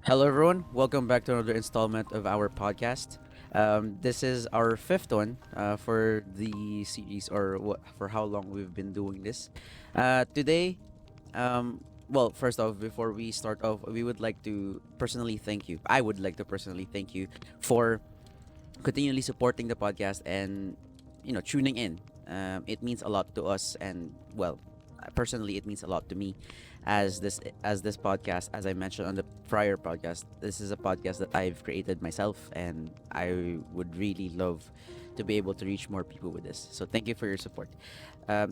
Hello, everyone. Welcome back to another installment of our podcast. This is our fifth one for the series, or for how long we've been doing this. Today, first off, before we start off, we would like to personally thank you. I would like to personally thank you for continually supporting the podcast and tuning in. It means a lot to us, and personally, it means a lot to me, as this podcast, as I mentioned on the prior podcast. This is a podcast that I've created myself, and I would really love to be able to reach more people with this. So thank you for your support.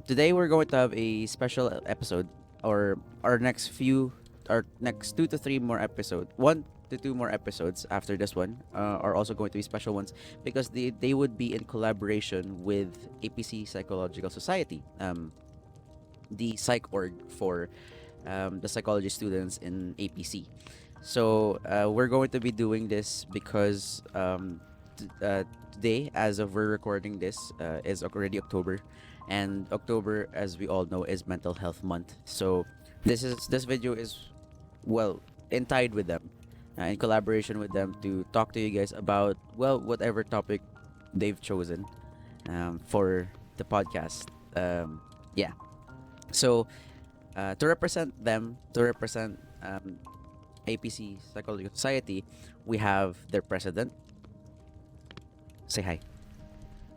Today we're going to have a special episode, or our next 2 to 3 more episode, 1 to 2 more episodes after this one are also going to be special ones because they would be in collaboration with APC Psychological Society, the psych org for the psychology students in APC. So we're going to be doing this because today, as of we're recording this, is already October, and October, as we all know, is Mental Health Month. So this video is in tied with them, in collaboration with them to talk to you guys about whatever topic they've chosen for the podcast. Yeah. So to represent them, to represent APC Psychological Society, we have their president. Say hi.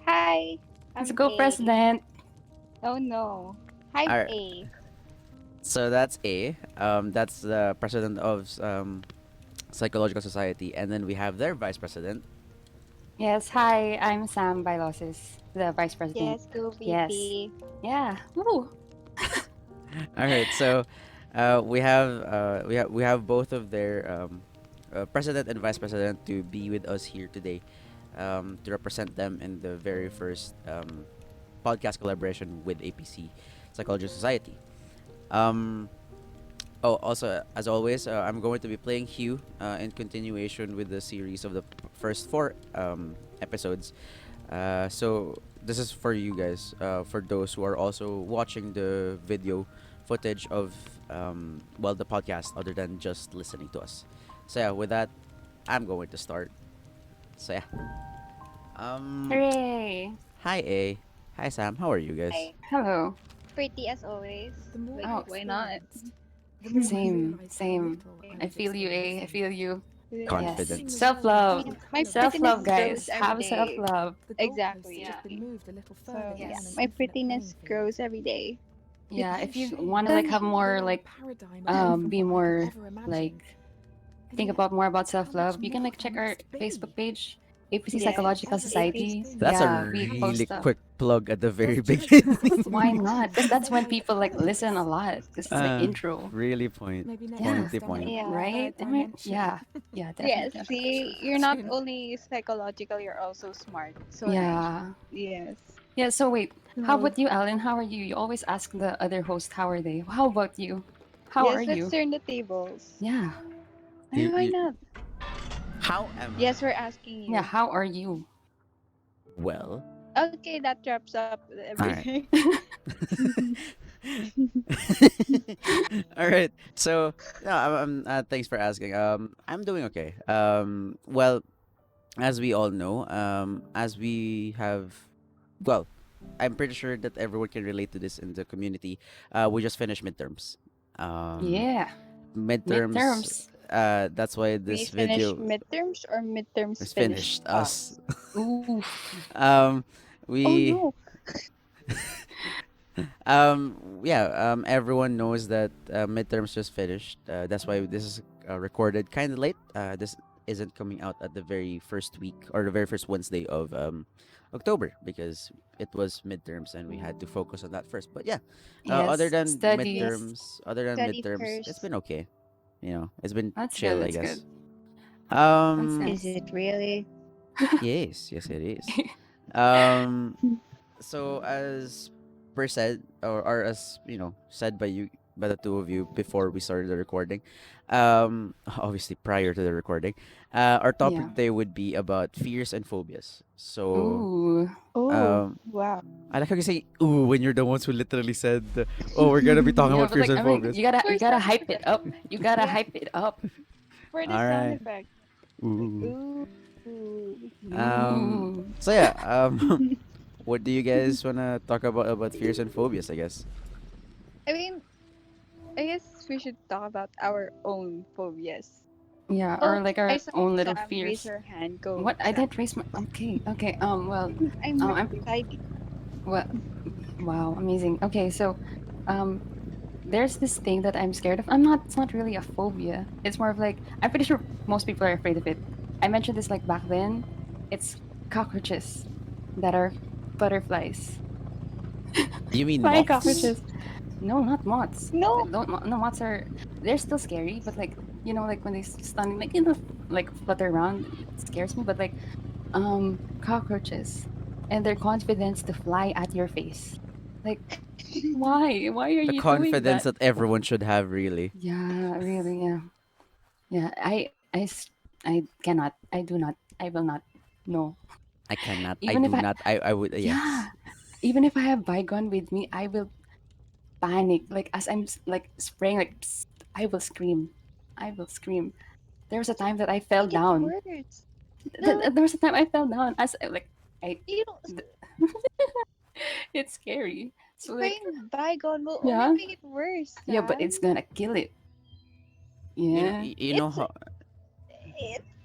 Hi, Let's I'm go, A. President. Oh no. Hi, All right. A. So that's A. That's the president of Psychological Society, and then we have their vice president. Yes, hi, I'm Sam Baylosis, the Vice President. Yes, go Yes. VP. Yeah. Woo. All right. So we have both of their president and vice president to be with us here today, to represent them in the very first podcast collaboration with APC Psychology Society. Um, also, as always, I'm going to be playing Hugh in continuation with the series of the first four episodes. So this is for you guys, for those who are also watching the video footage of the podcast, other than just listening to us. So yeah, with that, I'm going to start. So yeah. Hooray. Hi A. Hi Sam. How are you guys? Hi. Hello. Pretty as always. Like, Oh, why not? Same. I feel you, A. I feel you. Confidence. Yes. Self-love. My Self-love, prettiness guys. grows Have every day. self-love. Exactly. Yeah. So yeah, Yes. my prettiness grows every day. Yeah, if you want to have more be more like think about more about self-love, you can check our Facebook page, APC Yes. Psychological Society. That's Yeah, a we really post quick plug at the very beginning. Why not? Because that's when people listen a lot. Because it's Uh, intro, Really point. Yeah. Pointy point. Yeah. right? I mean, yeah, Yes, definitely. see, you're not only psychological, you're also smart. So Yeah, yes. yeah. So wait, how So, about you, Alan? How are you? You always ask the other host, how are they? How about you? How are yes, let's you? turn the tables. Yeah, You- Why you- not? How am I? Yes, we're asking you. yeah. How are you? Well. Okay, that wraps up Alright. everything. All right. So, yeah, thanks for asking. I'm doing okay. As we all know, as we have, well, I'm pretty sure that everyone can relate to this in the community. We just finished midterms. Yeah, Midterms. midterms. That's why We this finished video midterms or midterms is finished finished us. Ooh, um, Oh we no. everyone knows that midterms just finished. That's why this is recorded kind of late. This isn't coming out at the very first week or the very first Wednesday of October, because it was midterms and we had to focus on that first. But yeah, other yes. than Studies. Study midterms, it's first. been okay. It's been That's chill, good. I That's guess. good. Um, That's Is it really? yes, it is. Um, so as per said, or as said by you, by the two of you before we started the recording, obviously prior to the recording, our topic Yeah. today would be about fears and phobias. So Ooh. Oh, um, wow. I like how you say "ooh" when you're the ones who literally said, "Oh, we're gonna be talking Yeah, about but fears and I mean, phobias." you gotta First hype episode. it up. You gotta Yeah. hype it up. For the All sound right. effect. Like, Ooh. ooh. Um. Ooh. So yeah. What do you guys wanna talk about fears and phobias? I guess. I mean, I guess we should talk about our own phobias. Yeah, Oh, or like I our saw own little Sam raise fears. her hand. Go, What? I Sam. didn't raise my. Okay, okay. Well, I'm really I'm. excited. Well, wow, amazing. Okay, so, um, there's this thing that I'm scared of. I'm not. It's not really a phobia. It's more of like I'm pretty sure most people are afraid of it. I mentioned this like back then. It's cockroaches that are butterflies. You mean Flying moths? cockroaches. No, not moths. No, No, moths are they're still scary, but like like when they stun like like flutter around, it scares me. But like cockroaches and their confidence to fly at your face, like why? Why are The you doing confidence that? that everyone should have, really. Yeah, really, yeah, yeah. I cannot. I do not. I will not. No. I cannot. I Even if do I not. I would. Yes. yeah. Even if I have Bygone with me, I will panic. Like as I'm like spraying, like psst, I will scream. I will scream. There was a time that I fell make it down. worse. No, There was a time I fell down as like I. you know, It's scary. So like spraying bygone will only yeah, make it worse, yeah, but it's Sam. gonna kill it. Yeah, You know It's how.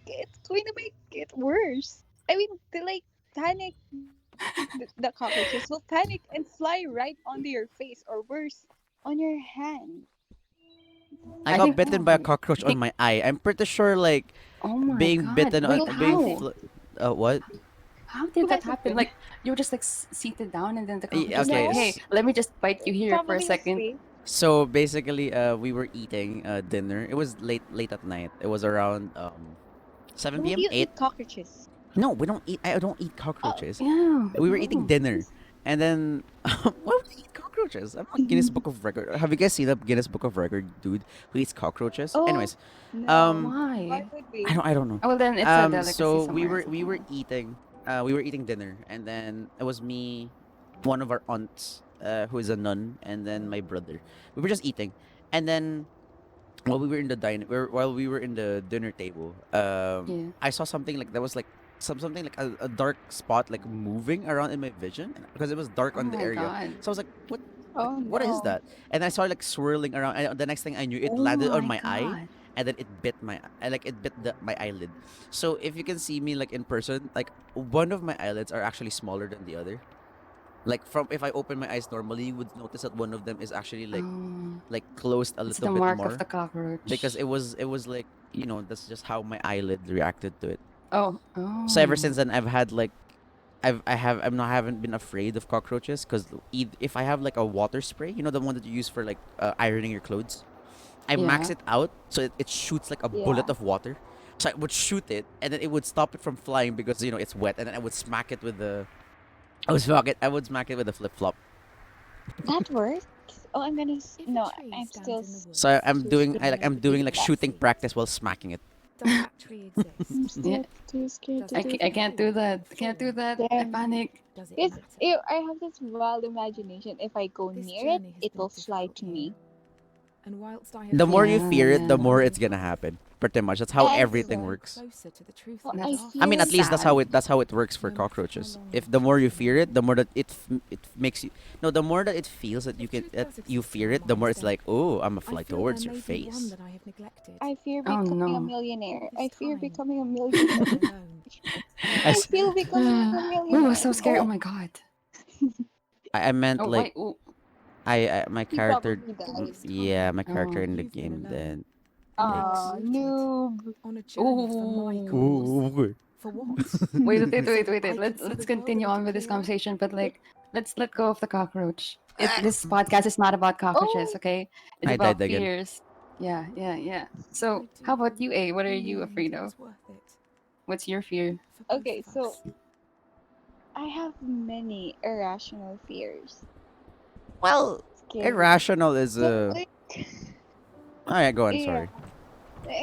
it's going to make it worse. I mean, they like panic. The cockroaches will panic and fly right onto your face, or worse, on your hand. I I got think. bitten by a Oh, cockroach I on think. my eye. I'm pretty sure, like, Oh my being god! bitten on Wait, Who being has how? it? what? How did Who that has it happen? been? Like you were just like seated down, and then the cockroach was like, Okay. No, "Hey, let me just bite you here for a probably his second." face. So basically, we were eating dinner. It was late at night. It was around 7 Why do p.m. you 8. eat cockroaches? No, we don't eat. I don't eat Oh, cockroaches. Yeah. We were eating No. dinner, and then why would we eat cockroaches? I'm not Guinness Book of Record. Have you guys seen the Guinness Book of Record dude who eats cockroaches? oh Anyways, no. um, Why Why? would we? I don't know. Oh, well, then it's a delicacy So we somewhere or were we something. were eating dinner, and then it was me, one of our aunts, who is a nun, and then my brother. We were just eating, and then while we were in the dinner table, Yeah. I saw something like that was like something like a dark spot like moving around in my vision because it was dark Oh on the my area. god. So I was like, what? Like, Oh what is no. that? And I saw it like swirling around. And the next thing I knew, it Oh landed on my my eye, god. and then it bit like it bit my eyelid. So if you can see me like in person, like one of my eyelids are actually smaller than the other. Like from if I open my eyes normally, you would notice that one of them is actually Oh, like closed a it's little the bit mark of more the because cockroach. it was like that's just how my eyelid reacted to it. Oh, So ever oh. since then, I've had like I haven't been afraid of cockroaches because if I have like a water spray, the one that you use for like ironing your clothes, I max Yeah. it out so it shoots like a Yeah. bullet of water. So I would shoot it and then it would stop it from flying because it's wet, and then I would smack it with the I would smack it with a flip flop. That works. Oh, no. I'm still So I'm too doing scared I'm to do doing like that. shooting practice while smacking it. I'm Yeah. still too scared to do I that. can't do that. I can't do that. I Damn. panic. Yes, I have this wild imagination. If I go near it, it will fly to me. The more you Yeah, fear it, the yeah. more it's gonna happen. Pretty much. That's how everything Exactly. works. Well, I That's I mean, fear. at least sad. that's how it works for cockroaches. If the more you fear it, the more that it makes you. No, the more that it feels that you fear it, the more it's like, oh, I'm gonna fly towards your face. I fear Oh becoming a no. millionaire. I fear becoming a millionaire. I, I s- feel becoming a Oh, millionaire. so scary. Oh Oh, my god. I meant Oh, like why? Oh, my he character. probably dies. Yeah, my character oh. in the game then takes. Aw, noob. Ooh. Ooh. Wait. Let's continue on with this conversation, but like, let's let go of the cockroach. This podcast is not about cockroaches, Oh, okay? It's I died about again. fears. Yeah, yeah, yeah. So, how about you, A? What are you afraid of? What's your fear? okay. So I have many irrational fears. Well, Scary. irrational is So a. like, All right, go on. yeah. Sorry.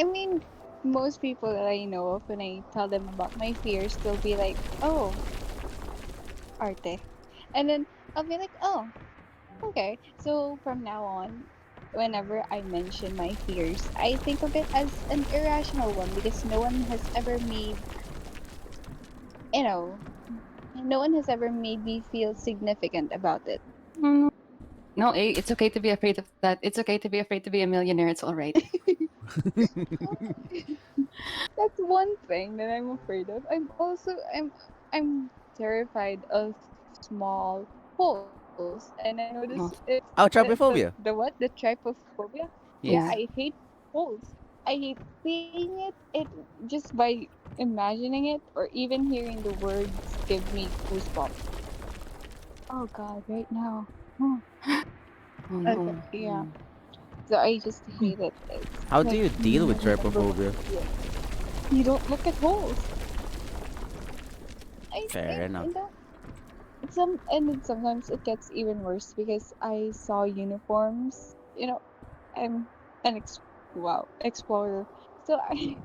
I mean, most people that I know of, when I tell them about my fears, they'll be like, "Oh, arte," and then I'll be like, "Oh, okay." So from now on, whenever I mention my fears, I think of it as an irrational one because no one has ever made, you know, no one has ever made me feel significant about it. Mm, no, it's okay to be afraid of that. It's okay to be afraid to be a millionaire. It's all right. That's one thing that I'm afraid of. I'm terrified of small holes, and I know this it's Well, Oh, the trypophobia. what the trypophobia. Yeah, I Yes. yeah. hate holes. I hate seeing it. It just by imagining it or even hearing the words give me goosebumps. Oh God, right now. Oh, Oh okay, no. yeah. Mm. So I just hate it. It's How do like you deal with number one trypophobia? fear. You don't look at holes. Fair I enough. don't. And then sometimes it gets even worse because I saw uniforms. I'm an explorer. So I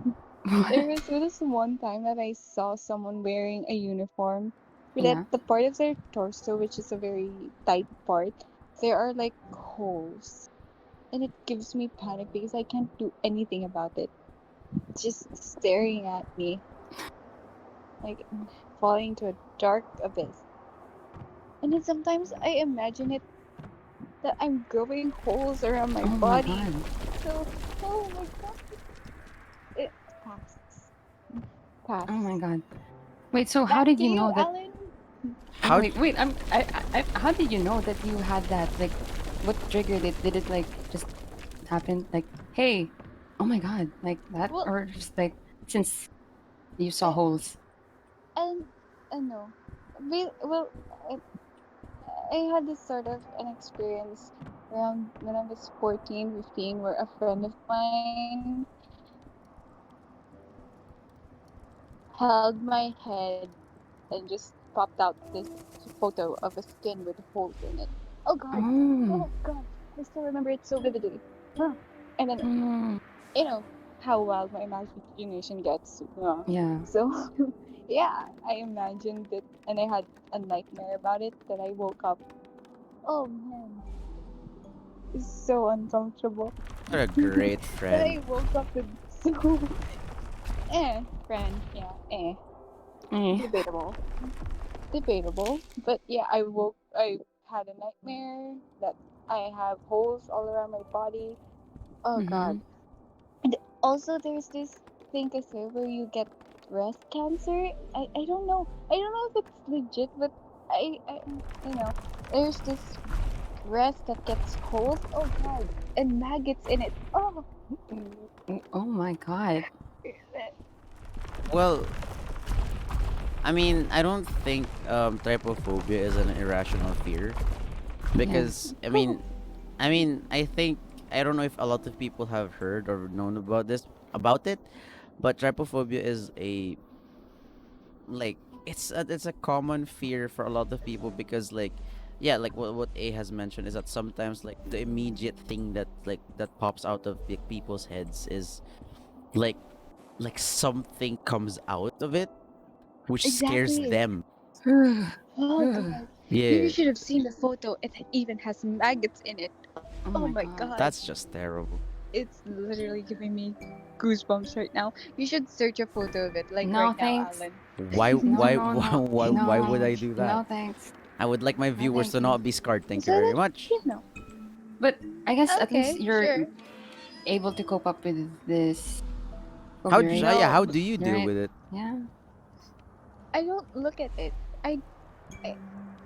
there was this one time that I saw someone wearing a uniform, but at Yeah. the part of their torso, which is a very tight part, there are like holes, and it gives me panic because I can't do anything about it. It's just staring at me, like falling into a dark abyss. And then sometimes I imagine it that I'm growing holes around my Oh my body. god. So, oh my god, it pass, Oh my pass. god. Wait. So how Back did to you you, know that? Alan. Oh How wait. Wait. How did you know that you had that? Like, what triggered it? Did it like just happen? Like, hey. Oh my god. Like that, Well, or just like since you saw I holes. and no, well, I, I had this sort of an experience around when I was 14, 15, where a friend of mine held my head and just popped out this photo of a skin with holes in it. Oh god. Oh. Oh god. I still remember it so vividly. Huh. And then Mm, you know how wild my imagination gets. Yeah. yeah. So yeah, I imagined it and I had a nightmare about it that I woke up. Oh man, it's so uncomfortable. you're a great That friend. I woke up with so friend, yeah, Eh. debatable. Debatable. But yeah, I had a nightmare that I have holes all around my body. Oh Mm-hmm. god. And also there's this thing I say where you get breast cancer. I don't know. I don't know if it's legit, but I there's this breast that gets holes. Oh god. And maggots in it. Oh Oh my god. Well, I mean, I don't think trypophobia is an irrational fear Yeah. because I think I don't know if a lot of people have heard or known about it, but trypophobia is a like it's a common fear for a lot of people because like yeah, like what A has mentioned is that sometimes like the immediate thing that pops out of like, people's heads is like something comes out of it which scares exactly. them. Oh god. You Yeah, should have seen the photo. It even has maggots in it. Oh Oh my my god. god. that's just terrible. It's literally giving me goosebumps right now. You should search a photo of it, like No right now, thanks. Alan. Why No, why no, why no. why would No. I do that? No thanks. I would like my No viewers thank to you. not be scared. Thank you So very that much. you know. But I guess at least Okay, you're sure. able to cope up with this How phobia, right? yeah, No, how do you deal Right? with it? Yeah. I don't look at it. I I,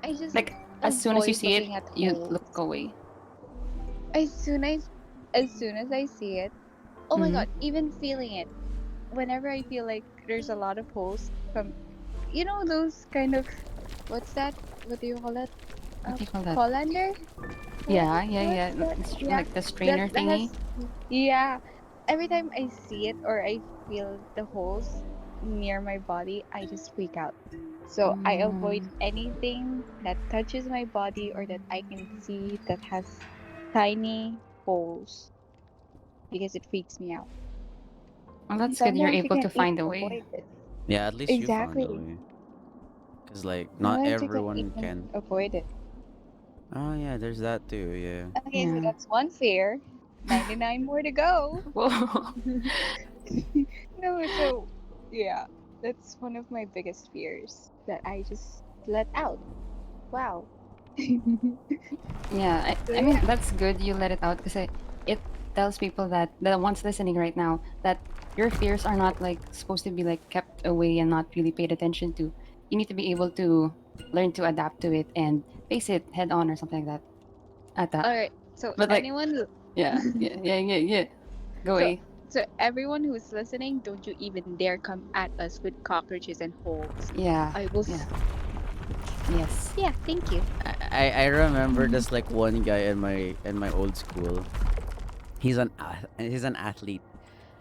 I just Like as soon as you avoid see it, looking at you holes. look away. As soon as as soon as I see it, oh my Mm-hmm. god, even feeling it. Whenever I feel like there's a lot of holes from those kind of what's that? What do you call it? What do you call that? Colander? Yeah, yeah, yeah. What's that? Yeah, Like the that strainer that thingy. has yeah. Every time I see it or I feel the holes near my body, I just freak out. So I avoid Mm. anything that touches my body or that I can see that has tiny holes because it freaks me out. Well, that's good. You're Sometimes you able to can't even find a way. avoid it. Yeah, at least you found a Exactly. way. Cause like not Sometimes you can't everyone even can. avoid it. Oh yeah, there's that too. Yeah. Okay, so Yeah. that's one fear. 99 more to go. Whoa. No, so yeah, that's one of my biggest fears that I just let out. Wow. Yeah, So I mean yeah. that's good you let it out because it tells people that the ones listening right now that your fears are not like supposed to be like kept away and not really paid attention to. You need to be able to learn to adapt to it and face it head on or something like that. At that, All right. So but like anyone, yeah, yeah, yeah, yeah, yeah. Go so away. so everyone who's listening, don't you even dare come at us with cockroaches and holes. Yeah, I will. yeah, yes. Yeah. Thank you. I remember this like one guy in my old school. He's an athlete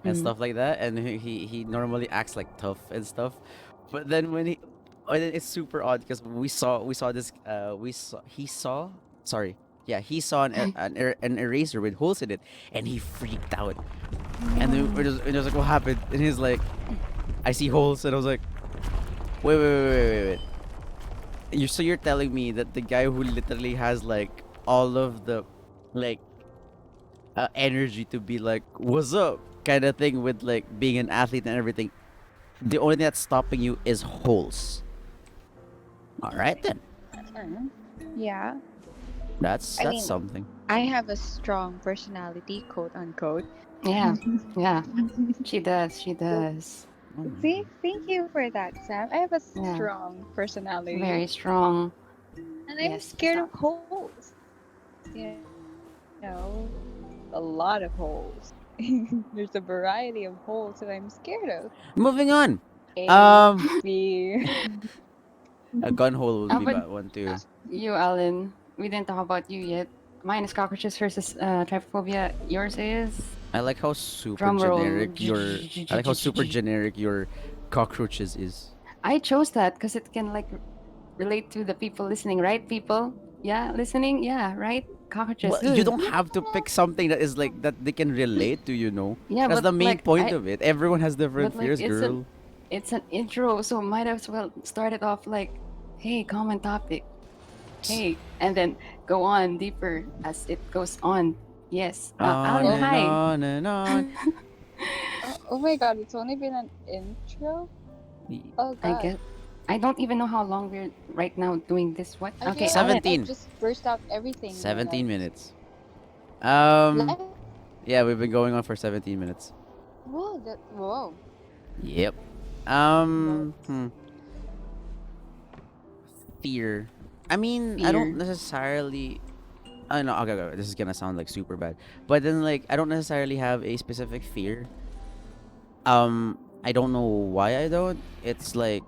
and Mm. stuff like that, and he normally acts like tough and stuff. But then when he, and then it's super odd because we saw this we saw he saw sorry yeah he saw an eraser with holes in it, and he freaked out. And then No. it was like, what happened? And he's like, I see holes, and I was like, wait. So you're telling me that the guy who literally has like all of the like energy to be like, what's up, kind of thing with like being an athlete and everything. The only thing that's stopping you is holes. All right then, Yeah. I that's mean, something. I have a strong personality, quote unquote. Yeah, yeah. She does. She does. See, thank you for that, Sam. I have a Yeah, strong personality, very strong. and I'm Yes. scared of holes. A lot of holes. There's a variety of holes that I'm scared of. Moving on. A, Um, B. a gun hole would How be about bad one too. you, Alan? We didn't talk about you yet. Mine is cockroaches versus trypophobia. Yours is I like how super drum roll. generic your. I like how super generic your cockroaches is. I chose that because it can like relate to the people listening, right? People, yeah, listening, yeah, right? Cockroaches. Well, you Ugh. don't have to pick something that is like that they can relate to. You know, Yeah, that's but the main like point of it. Everyone has different like fears, girl. it's an intro, so might as well start it off like, hey, common topic, hey, and then go on deeper as it goes on. Yes, On Alan, Oh, and hi. on and on. oh my god, it's only been an intro? Y- Oh I god. get. I don't even know how long we're right now doing this. What? I Okay, feel like Alan. I 17. just burst out everything when I 17 minutes. left. Yeah, we've been going on for 17 minutes. Whoa. Yep. Well, Hmm. Fear. I mean, I don't Fear. necessarily. I know. Okay. This is gonna sound like super bad, but then like I don't necessarily have a specific fear. I don't know why I don't. It's like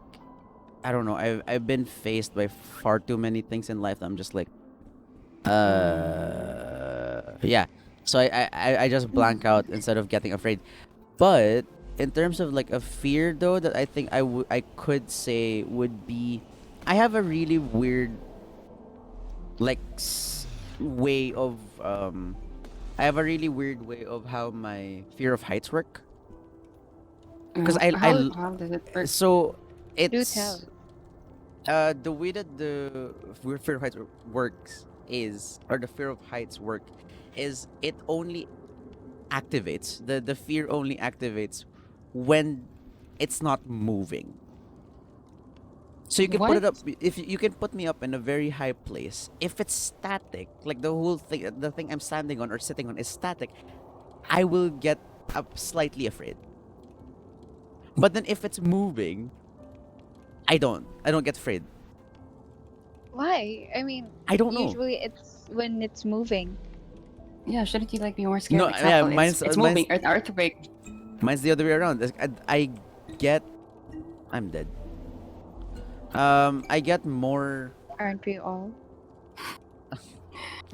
I don't know. I've been faced by far too many things in life that I'm just like, yeah. So I just blank out instead of getting afraid. But in terms of like a fear though, that I think I could say would be, I have a really weird like way of I have a really weird way of how my fear of heights work. Because How does it work? so do tell. it's the way that the fear of heights works is, or the fear of heights work is, it only activates, the fear only activates when it's not moving. So you can put What? it up, if you can put me up in a very high place. If it's static, like the whole thing, the thing I'm standing on or sitting on is static, I will get up slightly afraid. But then if it's moving, I don't get afraid. Why? I mean, I don't know. usually it's when it's moving. Yeah, shouldn't you like be more scared? No, yeah, Example, it's moving or the earthquake. mine's the other way around. I get, I'm dead. I get more. Aren't we all?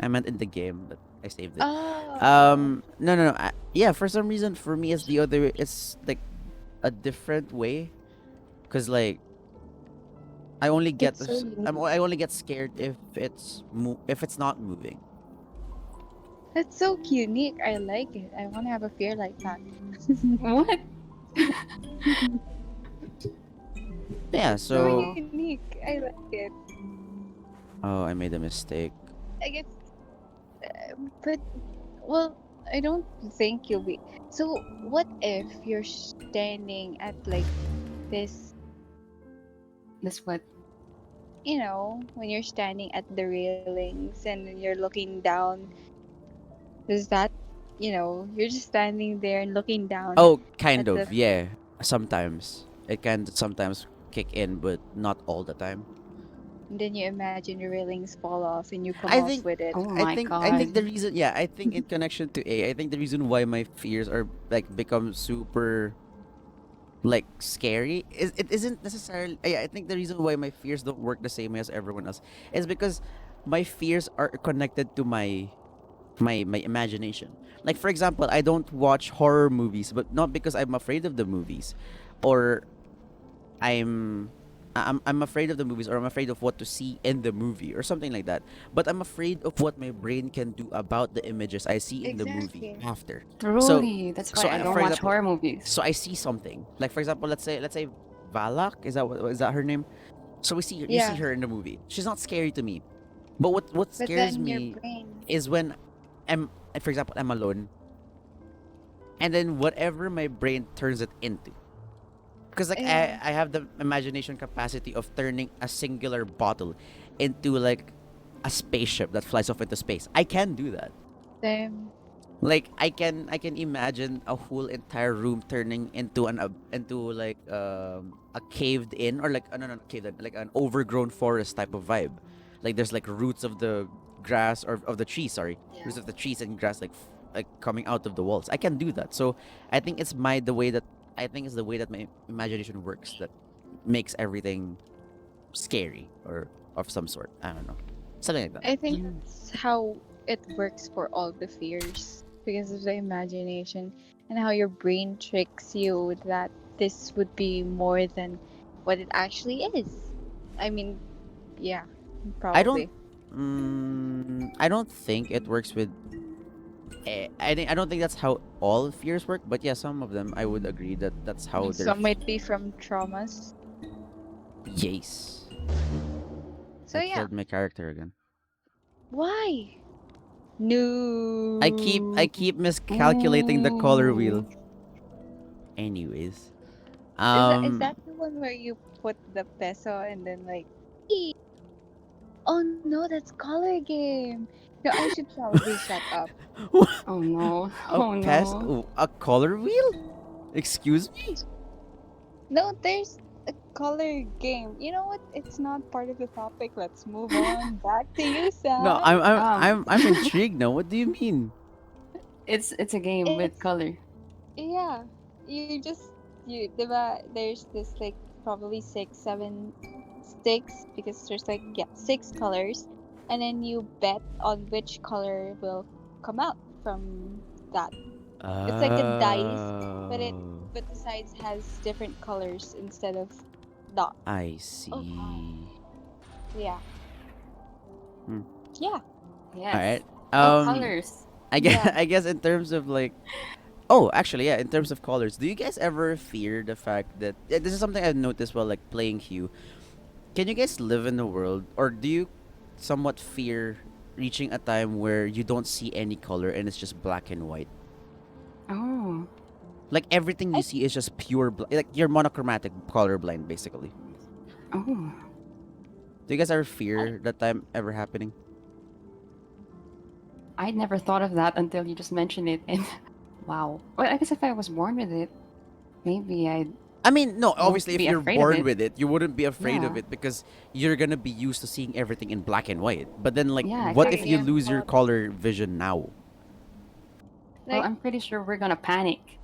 I meant in the game, but I saved it. Oh. No. Yeah, for some reason, for me, it's the other way. It's like a different way, cause like I only get It's so unique. I only get scared if if it's not moving. That's so unique. I like it. I want to have a fear like that. What? Yeah. So So, No. unique. I like it. oh, I made a mistake. I guess, but well, I don't think you'll be. So, what if you're standing at like this, This what? when you're standing at the railings and then you're looking down, is that, you're just standing there and looking down Oh, kind at the, of, yeah. Sometimes it can sometimes kick in, but not all the time. and then you imagine the railings fall off and you come I off think with it. Oh my I think god. the reason, yeah, I think in connection to A, I think the reason why my fears are like become super like scary is it isn't necessarily, yeah, I think the reason why my fears don't work the same way as everyone else is because my fears are connected to my imagination. Like for example, I don't watch horror movies, but not because I'm afraid of the movies, or I'm I'm afraid of the movies, or I'm afraid of what to see in the movie or something like that. But I'm afraid of what my brain can do about the images I see in the movie Exactly. after. So Truly. That's why I don't for watch Yeah. example, horror movies. so I see something. Like for example, let's say Valak, is that is that her name? So you see Yeah. her in the movie. She's not scary to me. But what But scares then your me brain. is when I'm, for example, I'm alone, and then whatever my brain turns it into. Because like Yeah. I have the imagination capacity of turning a singular bottle into like a spaceship that flies off into space. I can do that. Same. Like I can imagine a whole entire room turning into into like a caved in, or like no, no, not caved in, like an overgrown forest type of vibe. Like there's like roots of the grass, or of the trees, sorry, Yeah. roots of the trees and grass like coming out of the walls. I can do that. So I think it's my the way that I think it's the way that my imagination works that makes everything scary or of some sort. I don't know, something like that. I think Mm. that's how it works for all the fears because of the imagination and how your brain tricks you that this would be more than what it actually is. I mean, yeah, I don't. probably. I don't think it works with. I don't think that's how all fears work, but yeah, some of them I would agree that that's how they're. Some might be from traumas. Yes, So I yeah, killed my character again. why? I No. keep miscalculating the color Ooh. wheel. Anyways, Is that the one where you put the peso and then like, "Ee." Oh no, that's color game. No, I should probably shut up. Oh no. a Oh pest, no. a color wheel? Excuse me? No, there's a color game. You know what? It's not part of the topic. Let's move on. Back to you, No, Sam. I'm intrigued now. What do you mean? It's a game with It's color. yeah. Diba, there's this like probably six, seven, six because there's like yeah six colors, and then you bet on which color will come out from that. It's like a dice, but it Oh, but the sides has different colors instead of dots. I Oh see. yeah, Hmm. yeah, All Yes. right. Oh, Um, colors. I guess yeah. I guess in terms of like, oh, actually, yeah, in terms of colors, do you guys ever fear the fact that this is something I've noticed while like playing Hue? Can you guys live in a world, or do you somewhat fear reaching a time where you don't see any color and it's just black and white? Oh. Like everything you I see is just pure, like you're monochromatic, colorblind, basically. Oh. Do you guys ever I fear that time ever happening? I'd never thought of that until you just mentioned it and wow. Well, I guess if I was born with it, maybe I I mean, no, won't obviously, if be you're afraid of born it. with it, you wouldn't be afraid of Yeah. it because you're gonna be used to seeing everything in black and white. But then, like, Yeah, what if agree you exactly. on lose your all. color vision now? Well, Like I'm pretty sure we're gonna panic.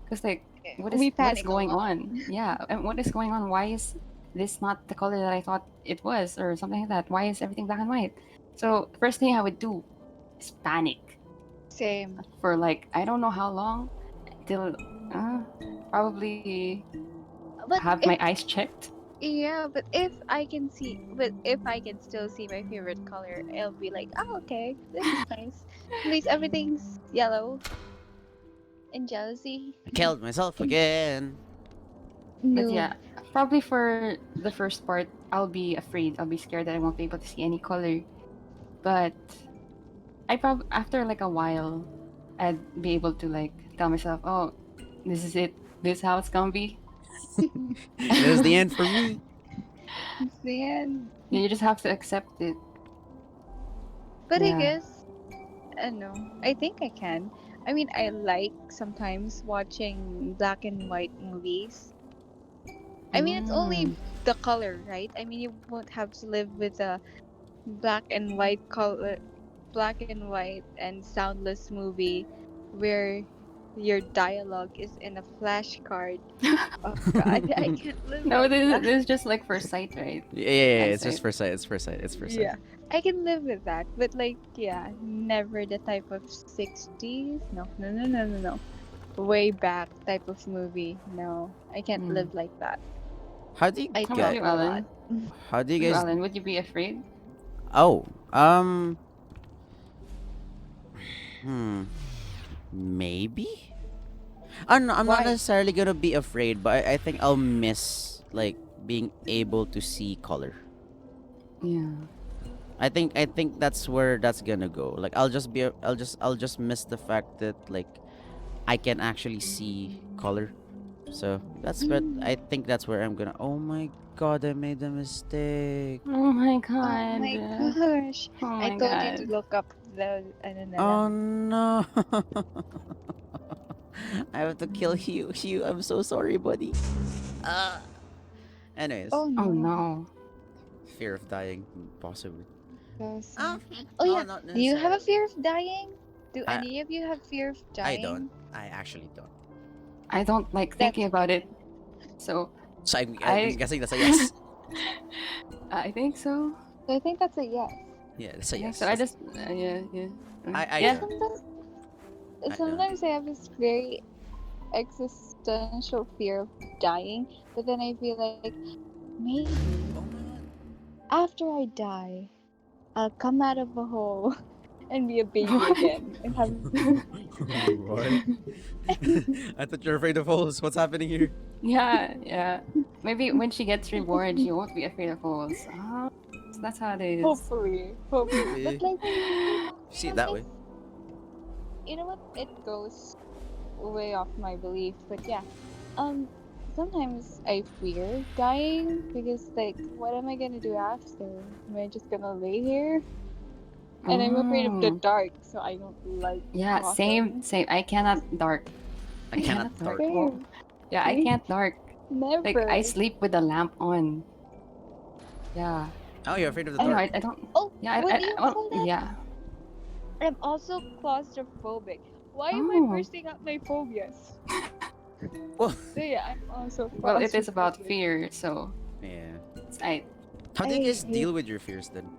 Cause like, we what is panic a going lot. on? Yeah, and what is going on? Why is this not the color that I thought it was, or something like that? Why is everything black and white? So first thing I would do is panic Same. for like I don't know how long till uh, probably But have my if eyes checked. yeah, but if I can still see my favorite color, I'll be like, oh okay, this is nice. At least everything's yellow and jealousy. I killed myself again. But Noob. yeah, probably for the first part, I'll be afraid. I'll be scared that I won't be able to see any color. But I probably after like a while, I'd be able to like tell myself, oh, this is it. This is how it's gonna be. This is the end for me. Man. You just have to accept it. But I Yeah. guess, no, I think I can. I mean, I like sometimes watching black and white movies. I mean, it's only Mm. the color, right? I mean, you won't have to live with a black and white color, black and white and soundless movie where your dialogue is in a flashcard. Oh God, I can't live No, like this, that. this is just like for sight, right? Yeah, yeah, yeah, it's just Eyesight. for sight. It's for sight. It's for sight. Yeah, I can live with that, but like, yeah, never the type of 60s. No, no, no, no, no, no. Way back type of movie. No, I can't Mm. live like that. How do you I How about get? you, travel a lot. Alan? How do you You, guys? Alan, would you be afraid? Oh, hmm, maybe. I'm not Why? necessarily gonna be afraid, but I think I'll miss like being able to see color. Yeah. I think that's where that's gonna go. Like I'll just miss the fact that like I can actually see color. So that's what I Mm. think that's where I'm gonna. Oh my god, I made a mistake. Oh my Oh god. my gosh. Oh I my told you to god. look up the ano na Oh lang. no. I have to kill you. Hugh, I'm so sorry, buddy. Uh, anyways, Oh Oh no. no. fear of dying, possibly. Yes. Uh, Oh no, yeah. not Do you have a necessarily. fear of dying? Do I any of you have fear of I don't. dying? I actually don't. I don't like thinking That's about good. it. So So I'm I guessing that's a yes. I think so. So I think that's a yes. Yeah, that's a I think so. yes. I just yeah, yeah. I But Yeah. don't. sometimes, I don't. sometimes I have this very existential fear of dying, but then I feel like maybe Oh my god. after I die, I'll come out of a hole and be a baby What? again and have. What? I thought you're afraid of holes. What's happening here? Yeah, yeah. Maybe when she gets reborn, she won't be afraid of holes. So that's how it is. Hopefully, hopefully. But Maybe. like, See it that way. you know what? It goes way off my belief, but yeah. Um, sometimes I fear dying because like, what am I gonna do after? Am I just gonna lay here? And I'm afraid of the Oh. dark, so I don't like Yeah, same, coffin. same. I cannot dark. I I cannot cannot dark. dark. Oh. Same. Yeah, I See? can't dark. Like I Never. sleep with the lamp on. Yeah. Oh, you're afraid of the I don't know. dark. I don't. Oh, Yeah. what do you Well, call that? yeah. I'm also claustrophobic. Why am I Oh. bursting out my phobias? Well, So yeah, I'm also Well, it is about claustrophobic. fear, so yeah. I. How do you I guys hate deal with your fears then?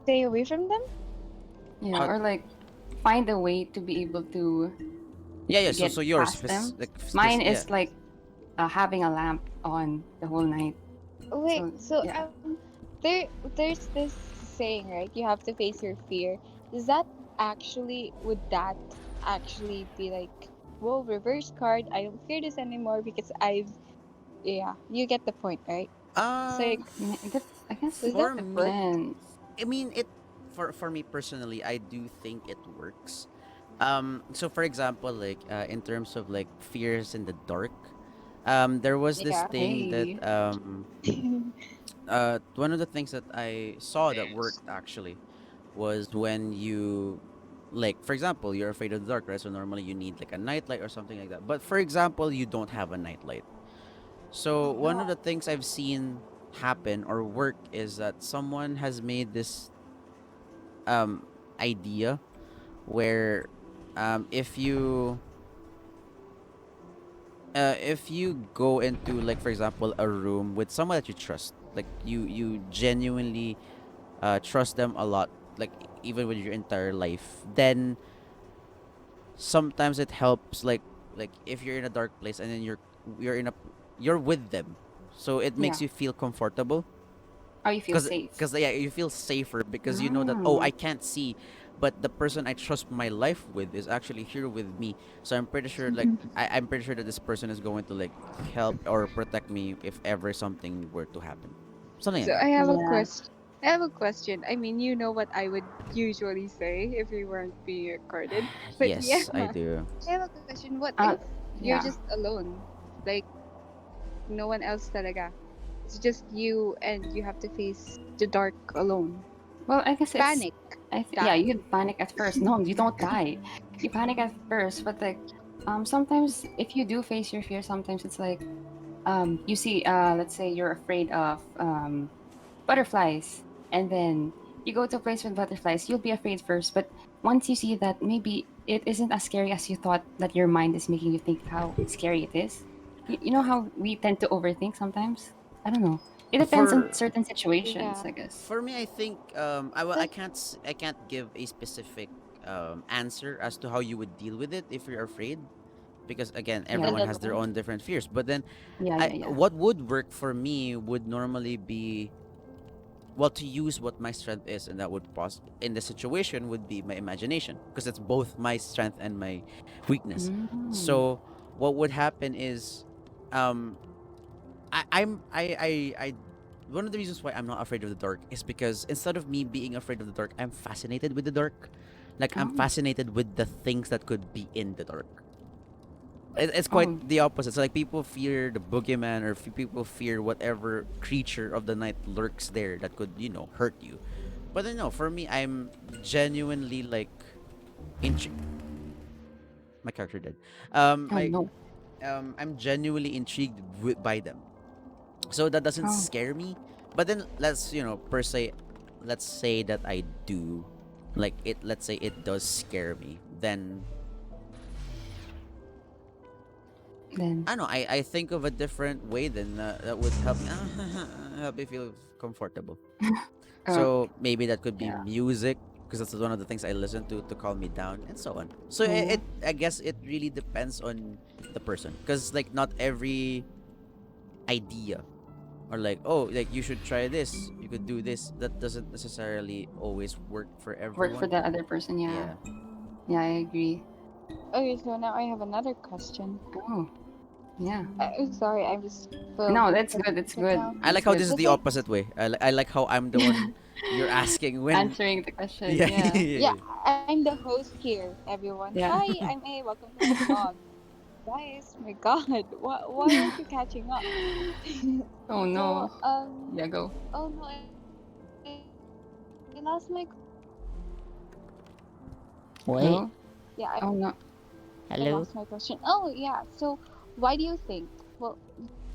stay away from them. Yeah, How? or like find a way to be able to Yeah, yeah. So get so yours, past them. like Mine yeah. is like having a lamp on the whole night. Wait, So so yeah. there's this saying, right? You have to face your fear. Does that would that actually be like, whoa, reverse card? I don't fear this anymore because yeah, you get the point, right? So like, Um, I guess does it that for me, work? depends. I mean it. For me personally, I do think it works. So for example, like in terms of like fears in the dark, there was this Yeah. thing that Hey. one of the things that I saw that worked actually was when you like for example you're afraid of the dark, right? So normally you need like a nightlight or something like that, but for example you don't have a nightlight. So Oh one of the no. things I've seen happen or work is that someone has made this um idea where if you go into like for example a room with someone that you trust, like you genuinely trust them a lot, like even with your entire life, then sometimes it helps like if you're in a dark place and then you're in a you're with them, so it Yeah. makes you feel comfortable Or you feel safe. because yeah, you feel safer because you know that, oh, I Oh. can't see, but the person I trust my life with is actually here with me. So I'm pretty sure like I'm pretty sure that this person is going to like help or protect me if ever something were to happen, something like So that. I have a Yeah. question. I have a question. I mean, you know what I would usually say if we weren't being recorded. But yeah, Yes, I do. I have a question. What if Uh, you're just yeah. alone? Like, no one else talaga. It's just you and you have to face the dark alone. Well, I guess it's. Panic. Yeah, Die. you'd panic at first. No, you don't die. You panic at first, but like, sometimes if you do face your fear, sometimes it's like, you see, let's say you're afraid of butterflies, and then you go to a place with butterflies. You'll be afraid first, but once you see that maybe it isn't as scary as you thought, that your mind is making you think how scary it is. You know how we tend to overthink sometimes. I don't know. It depends on For certain situations, Yeah. I guess. for me, I think I Like, can't I can't give a specific answer as to how you would deal with it if you're afraid, because again, Yeah, everyone has their alone. own different fears. But then, yeah, I yeah, yeah. what would work for me would normally be, well, to use what my strength is, and that would pause in the situation would be my imagination, because it's both my strength and my weakness. Mm. So what would happen is, um I one of the reasons why I'm not afraid of the dark is because instead of me being afraid of the dark, I'm fascinated with the dark. Like, I'm Oh, fascinated with the things that could be in the dark. It's quite oh, the opposite. So like, people fear the boogeyman, or people fear whatever creature of the night lurks there that could, hurt you. But then no, for me, I'm genuinely like, intri- my character did. oh no. I'm genuinely intrigued by them. So that doesn't Oh, scare me. But then, per se, let's say that I do, like, it. Let's say it does scare me. Then then. I don't know. I think of a different way then, that would help me help me feel comfortable. Oh, So maybe that could be yeah. music, because that's one of the things I listen to calm me down, and so on. So Oh, it I guess it really depends on the person, because like, not every idea, or like, oh, like, you should try this, you could do this, that doesn't necessarily always work for work for everyone. the other person. Yeah. Yeah. Yeah, I agree. Okay, so now I have another question. Oh, yeah. I'm sorry, I'm just filled No, with that's good. It's right good. now. I like It's how good. this is But the like, opposite way. I like how I'm the one you're asking when. Answering the question. Yeah. Yeah. yeah, Yeah. I'm the host here, everyone. Yeah. Hi, I'm A. Welcome to my vlog. Guys, my God, why aren't you catching up? Oh so, no. Yeah, go. oh no, I lost my question. Wait. Hello? Yeah, Oh no. I Hello. lost my question. Oh yeah, so why do you think? Well,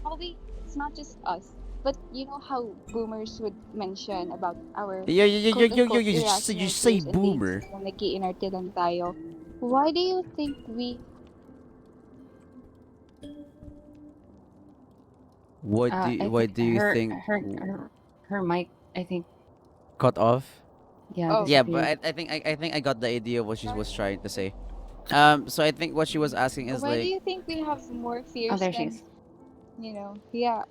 probably it's not just us, but you know how boomers would mention about our quote unquote You irrational say fears and boomer. babies na nag-iinarte lang tayo. Why do you think we have I Why think do you think her mic, I think, cut off? yeah, oh Yeah, but disappeared. I think I got the idea of what she was sorry. trying to say. So I think what she was asking is Why do like, you think we have more Oh, fears there she than is. yeah,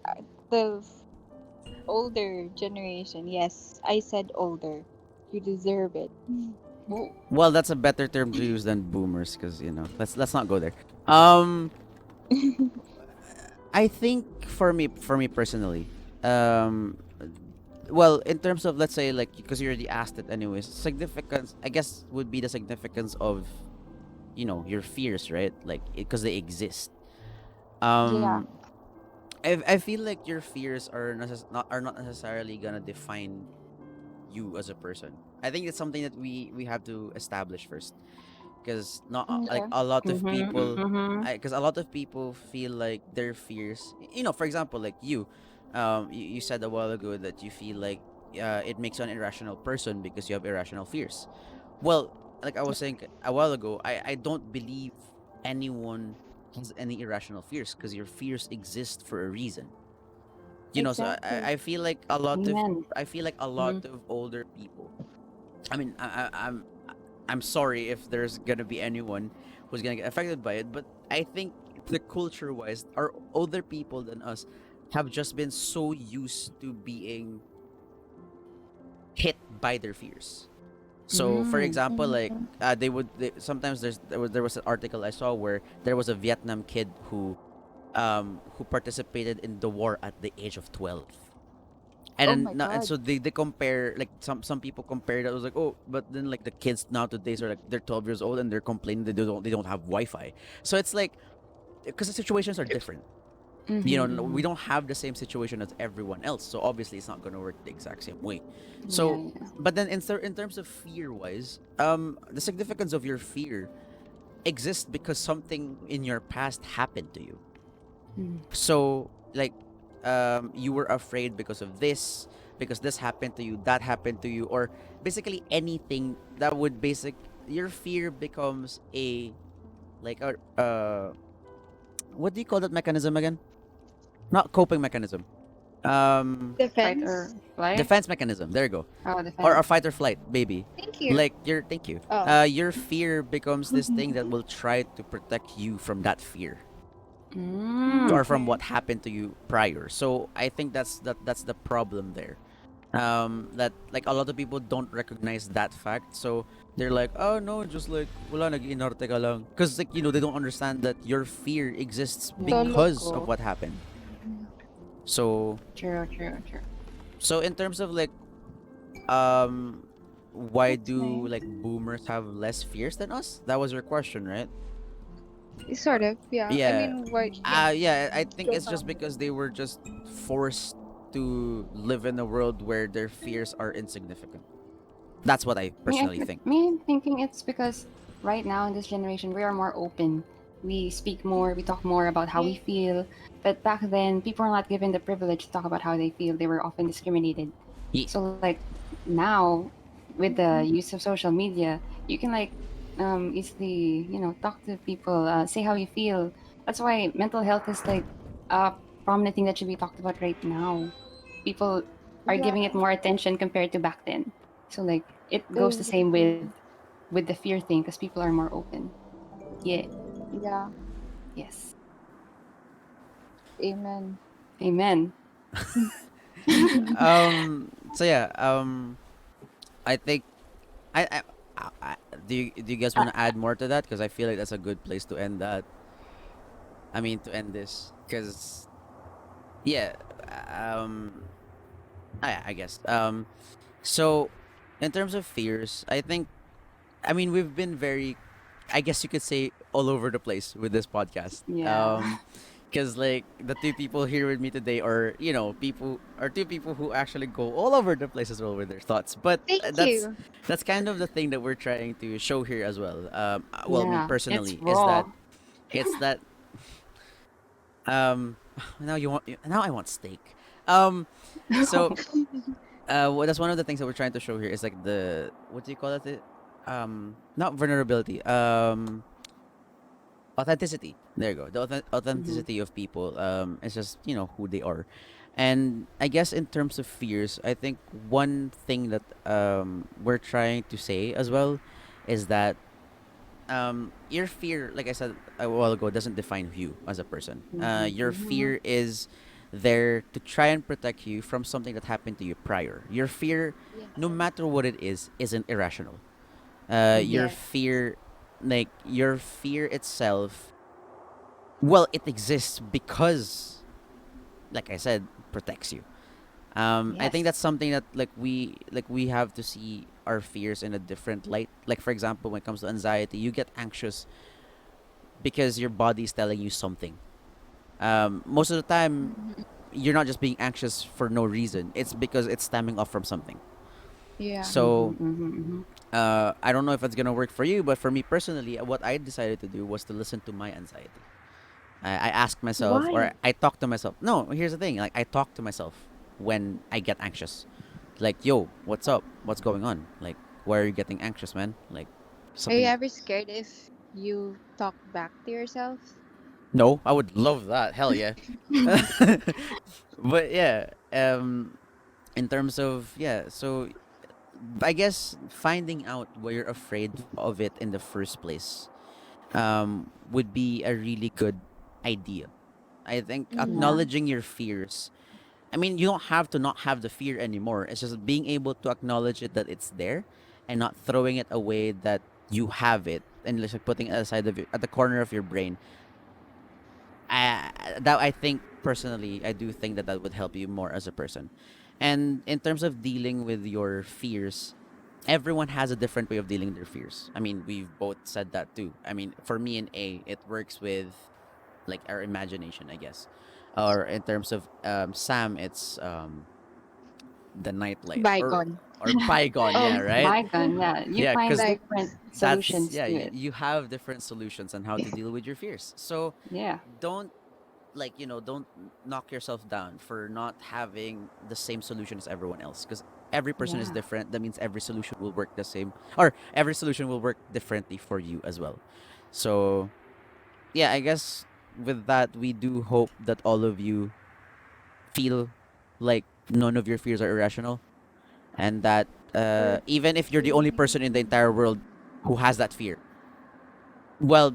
the older generation? Yes, I said older. You deserve it. Oh, well, that's a better term to use than boomers, because let's not go there. Um, I think for me personally, um, well, in terms of, let's say, like, because you already asked it anyways, significance, I guess, would be the significance of, your fears, right? Like, because they exist. Yeah, Um, I feel like your fears are not necessarily gonna define you as a person. I think it's something that we have to establish first, because not like okay. a lot of mm-hmm, people, mm-hmm. because a lot of people feel like their fears, for example, like you said a while ago that you feel like, it makes you an irrational person because you have irrational fears. Well, like I was saying a while ago, I don't believe anyone has any irrational fears, because your fears exist for a reason. So Exactly. I feel like a lot of Amen. I feel like a Mm-hmm. lot of older people. I mean, I'm sorry if there's gonna be anyone who's gonna get affected by it, but I think the culture wise, our older people than us have just been so used to being hit by their fears. So, for Mm. example, like, Mhm. sometimes there was an article I saw where there was a Vietnam kid who participated in the war at the age of 12. And Oh then my and god. so they compare, like some people compare that. I was like, oh, but then like the kids nowadays are like they're 12 years old and they're complaining that they don't have Wi-Fi. So it's like, because the situations are different. Mm-hmm, We mm-hmm. don't have the same situation as everyone else, so obviously it's not going to work the exact same way. Yeah, So, yeah. but then in terms of fear wise, the significance of your fear exists because something in your past happened to you. Mm. So like, you were afraid because this happened to you, that happened to you, or basically anything that would basic your fear becomes a, like a, what do you call that mechanism again? Not coping mechanism. Fight or Defense. flight? Defense mechanism. There you go. Oh, Or a defense. fight or flight, baby. Thank you. Like your thank you. Oh. Your fear becomes this thing that will try to protect you from that fear Mm. or from Okay. what happened to you prior. So I think that's the problem there. That like a lot of people don't recognize that fact. So they're like, oh no, just like wala nag-inarte ka lang. Because like they don't understand that your fear exists Yeah. Solo because of ko. what happened. So True, true, true. in terms of like, um why That's do nice. like boomers have less fears than us? That was your question, right? Sort of, yeah. I Yeah. mean, what? Yeah. Yeah, I think Go it's just on. because they were just forced to live in a world where their fears are insignificant. That's what I personally think. Me thinking it's because right now in this generation we are more open. We speak more, we talk more about how we Yeah. feel. But back then, people are not given the privilege to talk about how they feel. They were often discriminated. Ye- So like now, with the use of social media, you can like easily talk to people, say how you feel. That's why mental health is like a prominent thing that should be talked about right now. People are giving it Yeah. more attention compared to back then. So like it goes the same Agree. with the fear thing because people are more open. Yeah. Yeah. Yes. Amen. Amen. so yeah, I think I, do you guys want to add more to that? Because I feel like that's a good place to end that. I mean, to end this, because yeah, um, I guess. So in terms of fears, I think, I mean, we've been very, I guess you could say, all over the place with this podcast. Yeah. Because like the two people here with me today are, people are two people who actually go all over the place as well with their thoughts. But Thank that's you. kind of the thing that we're trying to show here as well. Well, me Yeah. It's personally, is that raw. it's that, um now I want steak. Um, so that's one of the things that we're trying to show here is like the, what do you call it? Not vulnerability. Authenticity. There you go. The Hmm. authenticity of people. It's just who they are, and I guess in terms of fears, I think one thing that we're trying to say as well is that your fear, like I said a while ago, doesn't define you as a person. Hmm. Your Hmm. fear is there to try and protect you from something that happened to you prior. Your fear, no Yes. matter what it is, isn't irrational. Hmm. Your Yes. fear, like your fear itself, well, it exists because, like I said, protects you. I think Yes. that's something that like we have to see our fears in a different light. Like for example, when it comes to anxiety, you get anxious because your body is telling you something. Most of the time, Mhm. you're not just being anxious for no reason. It's because it's stemming off from something. Yeah. Hmm. So Hmm. Hmm. I don't know if it's gonna work for you, but for me personally, what I decided to do was to listen to my anxiety. I ask myself, or Why? I talk to myself. No, here's the thing. Like I talk to myself when I get anxious. Like, yo, what's up? What's going on? Like, why are you getting anxious, man? Like, Are you something. ever scared if you talk back to yourself? No, I would love that. Hell yeah. But yeah, in terms of, yeah, so I guess finding out why you're afraid of it in the first place, would be a really good idea. I think Yeah. Mm-hmm. acknowledging your fears. I mean, you don't have to not have the fear anymore. It's just being able to acknowledge it, that it's there, and not throwing it away that you have it, and just like putting it aside of at the corner of your brain. That I think personally, I do think that that would help you more as a person. And in terms of dealing with your fears, everyone has a different way of dealing with their fears. I mean, we've both said that too. I mean, for me and A, it works with like our imagination, I guess. Or in terms of Sam, it's the nightlight Bygone. or bygone, Oh, yeah, right? Bygone, yeah. You Yeah, find because different bygones. that's solutions yeah, to it. you have different solutions on how to deal with your fears. So Yeah. don't don't knock yourself down for not having the same solution as everyone else, because every person is Yeah. different. That means every solution will work the same, or every solution will work differently for you as well. So yeah, I guess with that, we do hope that all of you feel like none of your fears are irrational, and that even if you're the only person in the entire world who has that fear, well,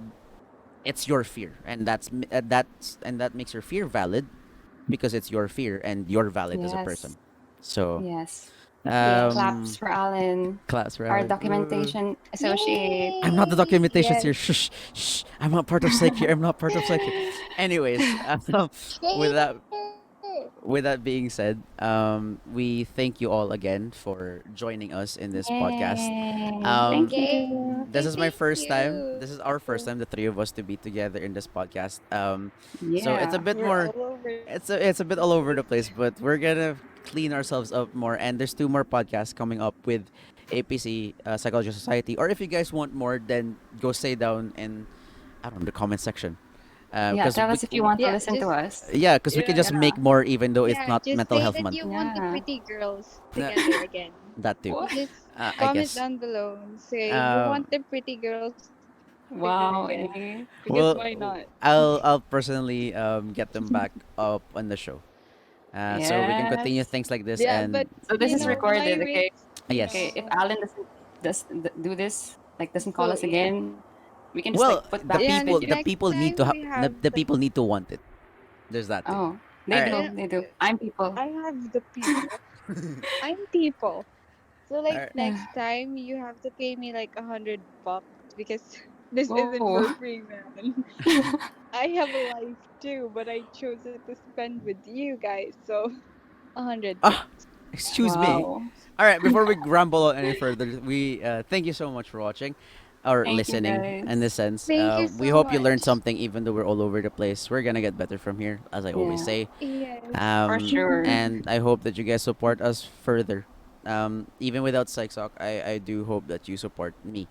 it's your fear, and that makes your fear valid, because it's your fear and you're valid as a person. Yes. So Yes. Yes. Claps for Alan, class for our Alan. documentation associate. I'm not the Yay! documentations here. Yes. Shh, shh. I'm not part of psych here. I'm not part of psych here. Anyways, with that Share. with that being said, we thank you all again for joining us in this podcast. Yay. Thank Um, you. this is my Thank first time. you. This is our first time, the three of us, to be together in this podcast. So it's a Yeah. bit We're more. all over the It's a bit all over place. the place, but we're gonna clean ourselves up more. And there's two more podcasts coming up with APC Psychology Society. Or if you guys want more, then go stay down in I don't know, the comment section. Yeah. Because Tell us if you want to Yeah, listen to just us. yeah, because we can yeah, just Yeah. make more, even though it's yeah. not Just Mental say Health that Month. you want the Yeah. pretty girls Uh, together again. that too. What? Just I comment guess. down below and say you want Um, the pretty girls together again. Wow. Because why not? well, I'll personally get them back up on the show. So we can continue Yes. things like this, Yeah, and but So this is my recorded, okay? rates, Okay. yes. If Alan do this, like doesn't call So us yeah. again, we can just like Well, put the back this Yeah, people video. the next people need to time we have the people need to want it. There's that too. Oh, All they right. do. yeah, They do. I'm people. I have the people. I'm people. So All like right. next time you have to pay me like $100 because this isn't Whoa. for free, man. I have a life too, but I chose it to spend with you guys. So 100 Ah, bucks. excuse me. Wow. All right. Before we ramble on any further, we thank you so much for watching or Thank you listening. In guys. this sense, Thank you we so hope you learned much. something, even though we're all over the place. We're gonna get better from here, as I always Yeah, say. Yes. for sure. And I hope that you guys support us further. Even without PsychSoc, I do hope that you support me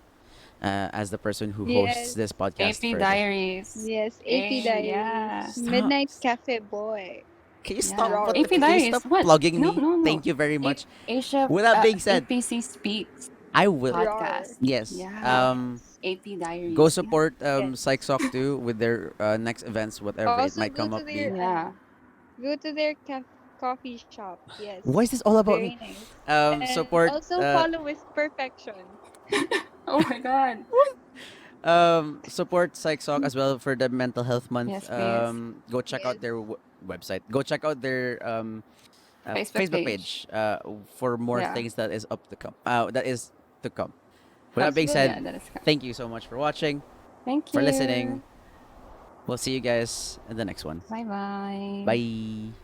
as the person who hosts this Yes. podcast AP further. Diaries. Yes. AP Hey, Diaries. yeah. Stop. Midnight Cafe Boy. Can you stop? Yeah. Roar. AP Can you stop Diaries. What? plugging No, me? no, no. Thank you very much. Asia, With that being said, APC Speaks I will. Roar. podcast. Yes. Yeah. Yes. AP Go Diaries. Yeah. support Yes. PsychSoc too with their next events, whatever it Also might come up be. Yeah. go to their coffee shop. Why Yes. is this all about Very me? nice. And Support. also follow with perfection. Oh my God. Support PsychSoc as well for the Mental Health Month. Yes, please. Go check out Yes. their website. Go check out their Facebook Facebook page. page for more Yeah. things that is up to come. That is to come. With that being Facebook. said, Yeah, that is. thank you so much for watching, Thank for you. listening. We'll see you guys in the next one. Bye bye. Bye.